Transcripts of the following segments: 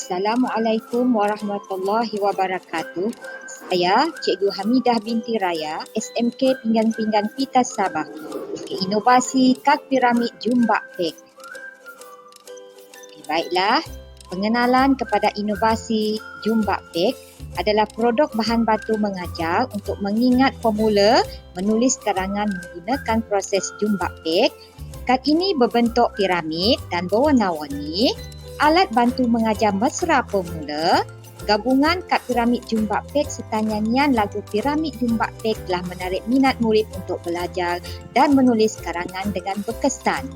Assalamualaikum warahmatullahi wabarakatuh. Saya Cikgu Hamidah binti Raya, SMK Pinggan-Pinggan Pitas Sabah. Inovasi kad piramid Jumbak Pek. Baiklah, pengenalan kepada inovasi Jumbak Pek adalah produk bahan batu mengajar untuk mengingat formula menulis karangan menggunakan proses Jumbak Pek. Kad ini berbentuk piramid dan berwarna-warni. Alat bantu mengajar mesra formula, gabungan kad piramid Jumbak Pek serta nyanyian lagu piramid Jumbak Pek telah menarik minat murid untuk belajar dan menulis karangan dengan berkesan.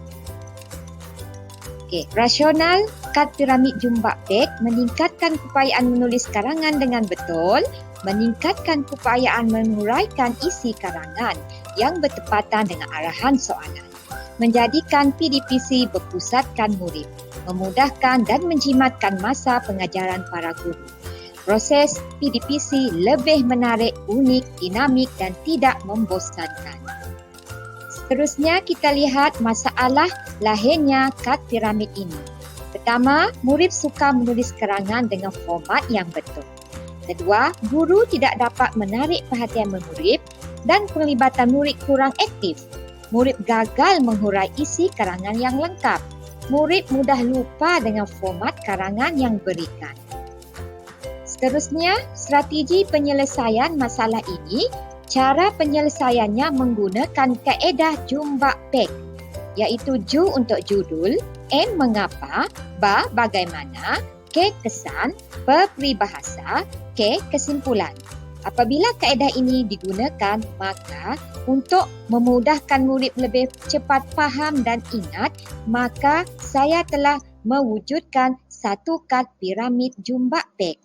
Rasional kad piramid Jumbak Pek meningkatkan keupayaan menulis karangan dengan betul, meningkatkan keupayaan menguraikan isi karangan yang bertepatan dengan arahan soalan, menjadikan PDPC berpusatkan murid, memudahkan dan menjimatkan masa pengajaran para guru. Proses PDPC lebih menarik, unik, dinamik dan tidak membosankan. Seterusnya kita lihat masalah lahirnya kad piramid ini. Pertama, murid suka menulis karangan dengan format yang betul. Kedua, guru tidak dapat menarik perhatian murid dan penglibatan murid kurang aktif. Murid gagal menghurai isi karangan yang lengkap. Murid mudah lupa dengan format karangan yang berikan. Seterusnya, strategi penyelesaian masalah ini, cara penyelesaiannya menggunakan kaedah Jumbak Pek, iaitu Ju untuk judul, N mengapa, Ba bagaimana, K kesan, P peribahasa, K kesimpulan. Apabila kaedah ini digunakan, maka untuk memudahkan murid lebih cepat faham dan ingat, maka saya telah mewujudkan satu kad piramid Jumbak Pek.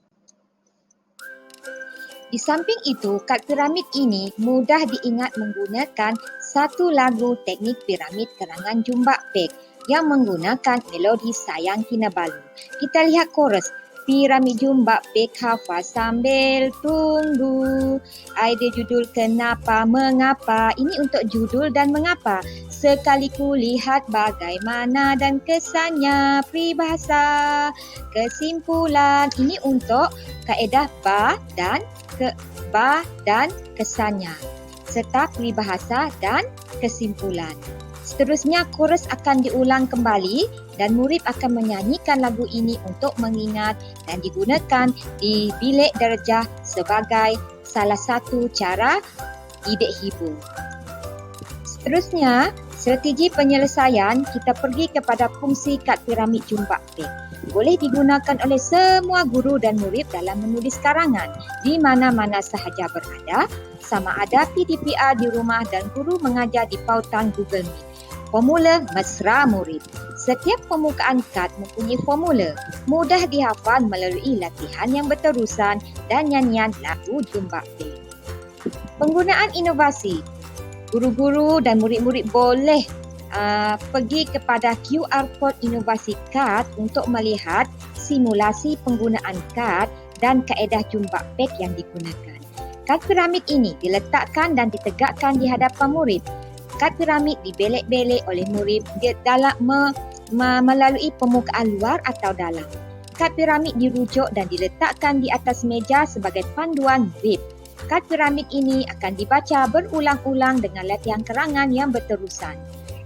Di samping itu, kad piramid ini mudah diingat menggunakan satu lagu teknik piramid karangan Jumbak Pek yang menggunakan melodi Sayang Kinabalu. Kita lihat chorus. Piramid Jumbak Pek hafal sambil tunggu. Idea judul kenapa, mengapa. Ini untuk judul dan mengapa. Sekali ku lihat bagaimana dan kesannya. Peribahasa, kesimpulan. Ini untuk kaedah ba dan kesannya. Serta peribahasa dan kesimpulan. Seterusnya, chorus akan diulang kembali dan murid akan menyanyikan lagu ini untuk mengingat dan digunakan di bilik darjah sebagai salah satu cara didik hibur. Seterusnya, strategi penyelesaian kita pergi kepada fungsi kad piramid Jumbak Pek. Boleh digunakan oleh semua guru dan murid dalam menulis karangan di mana-mana sahaja berada, sama ada PDPR di rumah dan guru mengajar di pautan Google Meet. Formula mesra murid. Setiap pembukaan kad mempunyai formula. Mudah dihafal melalui latihan yang berterusan dan nyanyian lagu Jumbak Pek. Penggunaan inovasi. Guru-guru dan murid-murid boleh pergi kepada QR Code Inovasi Kad untuk melihat simulasi penggunaan kad dan kaedah Jumbak Pek yang digunakan. Kad piramid ini diletakkan dan ditegakkan di hadapan murid. Kad piramid dibelek-belek oleh murid dalam melalui permukaan luar atau dalam. Kad piramid dirujuk dan diletakkan di atas meja sebagai panduan murid. Kad piramid ini akan dibaca berulang-ulang dengan latihan karangan yang berterusan.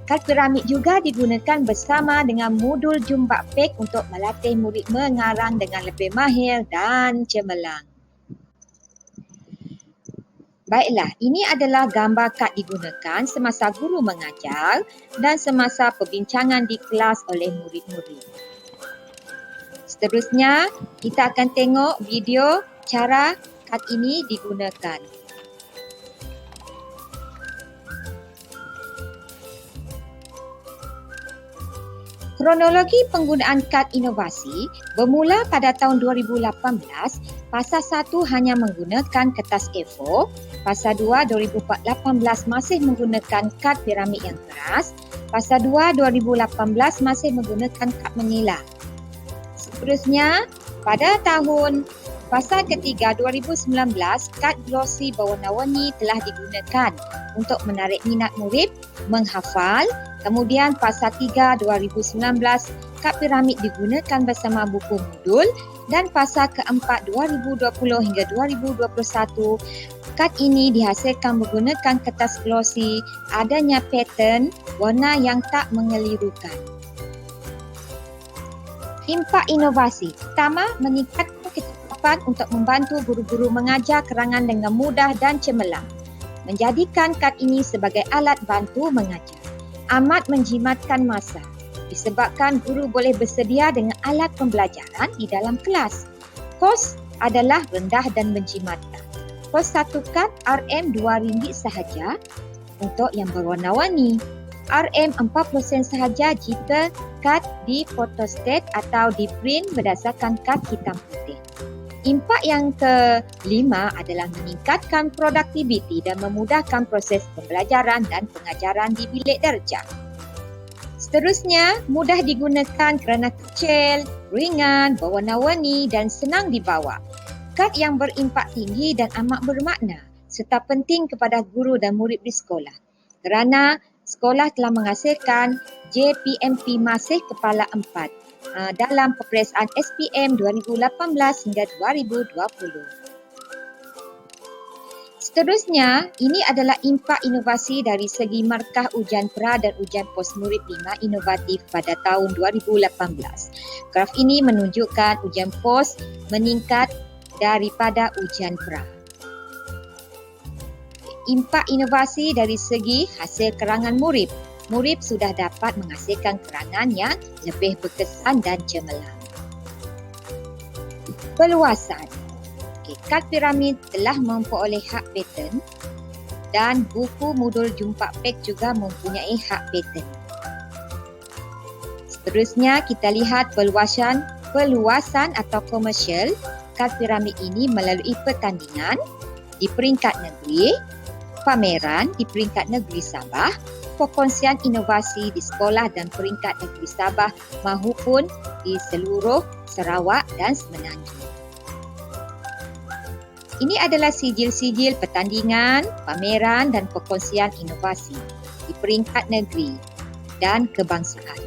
Kad piramid juga digunakan bersama dengan modul Jumbak Pek untuk melatih murid mengarang dengan lebih mahir dan cemerlang. Baiklah, ini adalah gambar kad digunakan semasa guru mengajar dan semasa perbincangan di kelas oleh murid-murid. Seterusnya, kita akan tengok video cara kad ini digunakan. Kronologi penggunaan kad inovasi bermula pada tahun 2018. Fasa 1 hanya menggunakan kertas A4. Fasa 2 2018 masih menggunakan kad piramid yang keras. Fasa 2 2018 masih menggunakan kad menila. Seterusnya, pada tahun fasa ketiga 2019, kad glossy berwarna-warni telah digunakan untuk menarik minat murid menghafal. Kemudian fasa 3 2019, kad piramid digunakan bersama buku modul dan fasa keempat 2020 hingga 2021. Kad ini dihasilkan menggunakan kertas glossy, adanya pattern, warna yang tak mengelirukan. Impak inovasi. Pertama, meningkatkan kecakapan untuk membantu guru-guru mengajar kerangan dengan mudah dan cemerlang. Menjadikan kad ini sebagai alat bantu mengajar. Amat menjimatkan masa, disebabkan guru boleh bersedia dengan alat pembelajaran di dalam kelas. Kos adalah rendah dan menjimatkan. Kos satu kad RM2 sahaja untuk yang berwarna-warni. RM40 sahaja jika kad di photostat atau di print berdasarkan kad hitam putih. Impak yang kelima adalah meningkatkan produktiviti dan memudahkan proses pembelajaran dan pengajaran di bilik darjah. Seterusnya, mudah digunakan kerana kecil, ringan, berwarna-warni dan senang dibawa. Kad yang berimpak tinggi dan amat bermakna serta penting kepada guru dan murid di sekolah kerana sekolah telah menghasilkan JPMP Masih Kepala 4 dalam peperiksaan SPM 2018 hingga 2020. Seterusnya, ini adalah impak inovasi dari segi markah ujian pra dan ujian pos murid 5 inovatif pada tahun 2018. Graf ini menunjukkan ujian pos meningkat daripada ujian pra. Impak inovasi dari segi hasil kerangan murid. Murid sudah dapat menghasilkan kerangan yang lebih berkesan dan cemerlang. Perluasan. Kad piramid telah memperoleh hak paten dan buku modul jumpa pek juga mempunyai hak paten. Seterusnya kita lihat perluasan atau komersial kad piramid ini melalui pertandingan di peringkat negeri, pameran di peringkat negeri Sabah, perkongsian inovasi di sekolah dan peringkat negeri Sabah mahupun di seluruh Sarawak dan Semenanjung. Ini adalah sijil-sijil pertandingan, pameran dan perkongsian inovasi di peringkat negeri dan kebangsaan.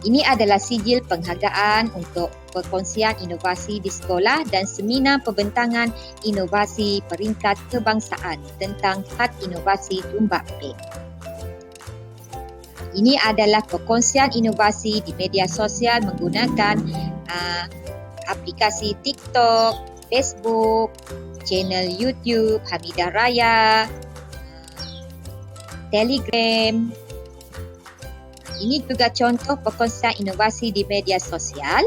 Ini adalah sijil penghargaan untuk perkongsian inovasi di sekolah dan seminar pembentangan inovasi peringkat kebangsaan tentang kad inovasi Jumbak Pek. Ini adalah perkongsian inovasi di media sosial menggunakan aplikasi TikTok, Facebook, channel YouTube Hamidah Raya, Telegram. Ini juga contoh perkongsian inovasi di media sosial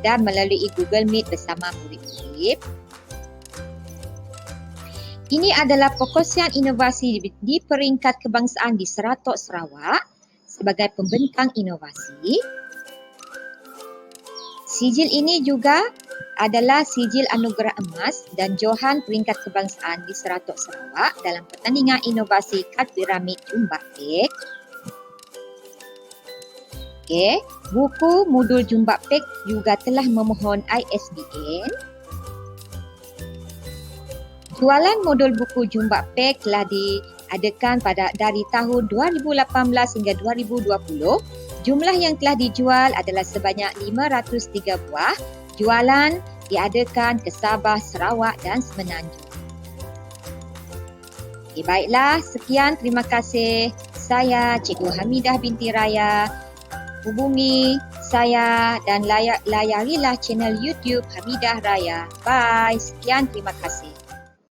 dan melalui Google Meet bersama murid-murid. Ini adalah perkongsian inovasi di peringkat kebangsaan di Seratok Sarawak sebagai pembentang inovasi. Sijil ini juga adalah sijil anugerah emas dan johan peringkat kebangsaan di Seratok Sarawak dalam pertandingan inovasi kad piramid Jumbak Pek. Buku modul Jumbak Pek juga telah memohon ISBN. Jualan modul buku Jumbak Pek telah diadakan dari tahun 2018 hingga 2020. Jumlah yang telah dijual adalah sebanyak 503 buah. Jualan diadakan ke Sabah, Sarawak dan Semenanjung. Baiklah, sekian, terima kasih. Saya Cikgu Hamidah binti Raya. Hubungi saya dan layarilah channel YouTube Hamidah Raya. Bye. Sekian, terima kasih.